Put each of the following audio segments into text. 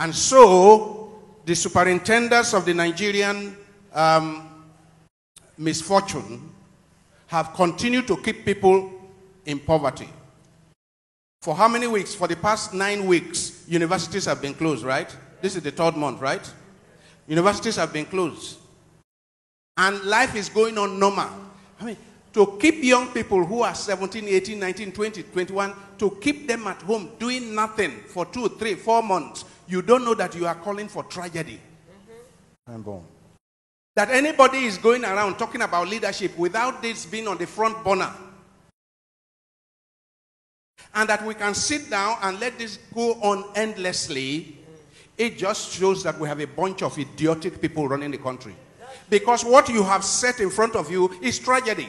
And so, the superintendents of the Nigerian misfortune have continued to keep people in poverty. For how many weeks? For the past 9 weeks, universities have been closed, right? This is the 3rd month, right? Universities have been closed. And life is going on normal. I mean, to keep young people who are 17, 18, 19, 20, 21, to keep them at home doing nothing for 2, 3, 4 months, you don't know that you are calling for tragedy. That anybody is going around talking about leadership without this being on the front burner. And that we can sit down and let this go on endlessly, it just shows that we have a bunch of idiotic people running the country. Because what you have set in front of you is tragedy.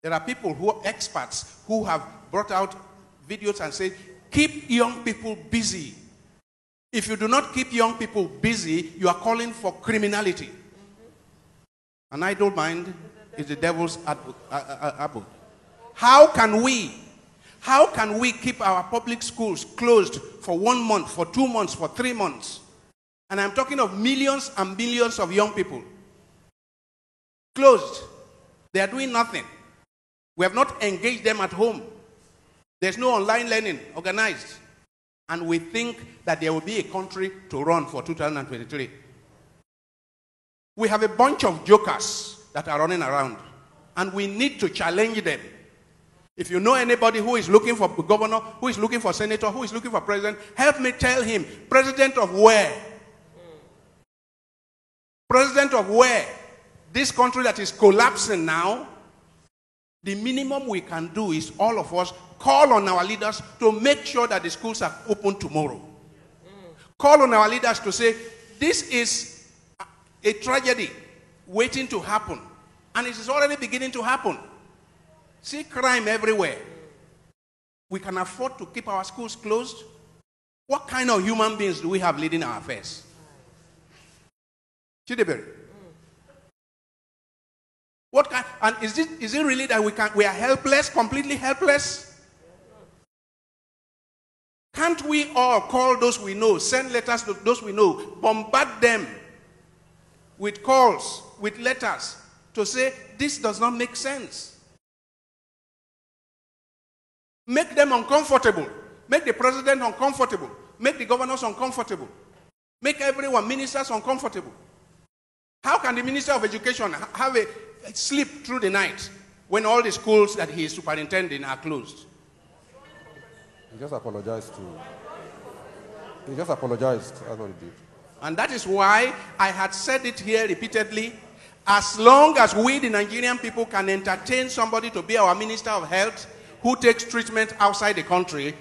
There are people who are experts who have brought out videos and said, keep young people busy. If you do not keep young people busy, you are calling for criminality. An idle mind is the devil's abode. How can we keep our public schools closed for 1 month, for 2 months, for 3 months? And I'm talking of millions and millions of young people. Closed. They are doing nothing. We have not engaged them at home. There's no online learning organized. And we think that there will be a country to run for 2023. We have a bunch of jokers that are running around. And we need to challenge them. If you know anybody who is looking for governor, who is looking for senator, who is looking for president, help me tell him, president of where? President of where? This country that is collapsing now. The minimum we can do is all of us call on our leaders to make sure that the schools are open tomorrow. Call on our leaders to say, this is a tragedy waiting to happen. And it is already beginning to happen. See crime everywhere. We can afford to keep our schools closed. What kind of human beings do we have leading our affairs? Chidiberry. What kind? And is it really that we are helpless, completely helpless? Can't we all call those we know, send letters to those we know, bombard them with calls, with letters to say this does not make sense? Make them uncomfortable. Make the president uncomfortable. Make the governors uncomfortable. Make everyone, ministers, uncomfortable. How can the Minister of Education have a sleep through the night when all the schools that he is superintending are closed? He just apologized He just apologized. That's what he did. And that is why I had said it here repeatedly. As long as we, the Nigerian people, can entertain somebody to be our Minister of Health who takes treatment outside the country,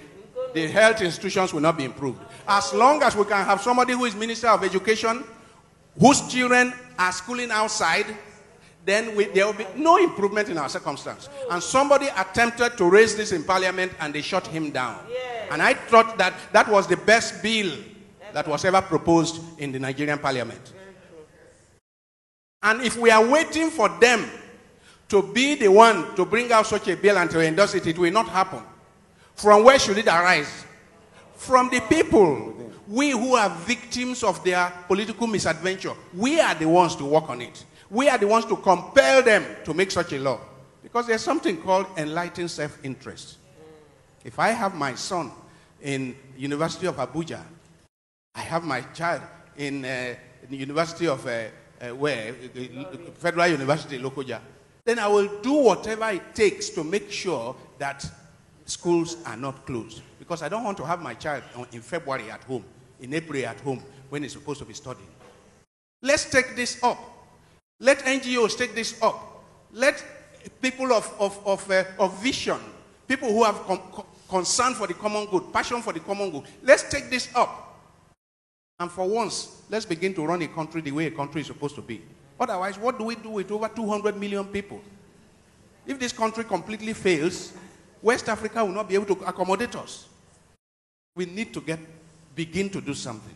the health institutions will not be improved. As long as we can have somebody who is Minister of Education, whose children are schooling outside, then there will be no improvement in our circumstance. And somebody attempted to raise this in Parliament and they shut him down. And I thought that that was the best bill that was ever proposed in the Nigerian Parliament. And if we are waiting for them to be the one to bring out such a bill and to endorse it, it will not happen. From where should it arise? From the people. We who are victims of their political misadventure, we are the ones to work on it. We are the ones to compel them to make such a law. Because there's something called enlightened self-interest. If I have my son in University of Abuja, I have my child in the University of Federal University, Lokoja, then I will do whatever it takes to make sure that schools are not closed. Because I don't want to have my child in February at home, in April at home, when he's supposed to be studying. Let's take this up. Let NGOs take this up. Let people of vision, people who have concern for the common good, passion for the common good, let's take this up. And for once, let's begin to run a country the way a country is supposed to be. Otherwise, what do we do with over 200 million people? If this country completely fails, West Africa will not be able to accommodate us. We need to begin to do something.